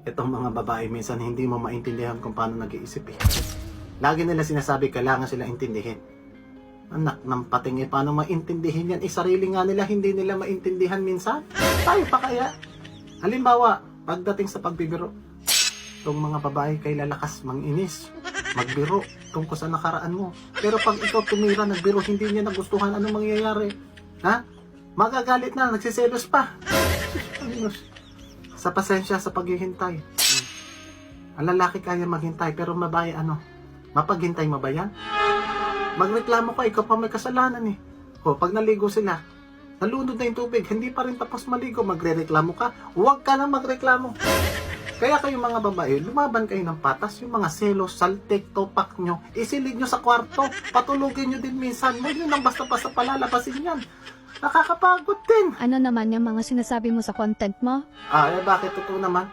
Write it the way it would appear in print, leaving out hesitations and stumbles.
Itong mga babae minsan hindi mo maintindihan kung paano nag-iisip eh. Lagi nila sinasabi kailangan sila intindihin. Anak ng pating paano maintindihin yan? Sarili nga nila hindi nila maintindihan minsan. Tayo pa kaya? Halimbawa, pagdating sa pagbibiro, itong mga babae kay lalakas, manginis, magbiro tungkol sa nakaraan mo. Pero pag ikaw tumira, nagbiro, hindi niya nagustuhan, anong mangyayari? Ha? Magagalit na, nagsiselos pa. Sa pasensya, sa paghihintay. Ang lalaki kaya maghintay, pero babae mapaghintay mo ba yan? Magreklamo ka, ikaw pa may kasalanan eh. O, pag naligo sila, nalunod na yung tubig, hindi pa rin tapos maligo, magre-reklamo ka, huwag ka na magreklamo. Kaya kayo mga babae, lumaban kayo ng patas, yung mga selos, saltik, topak nyo, isilid nyo sa kwarto, patulugin nyo din minsan, huwag nyo nang basta-basta palalabasin yan. Nakakapagod din. Ano naman yung mga sinasabi mo sa content mo? Bakit totoo naman?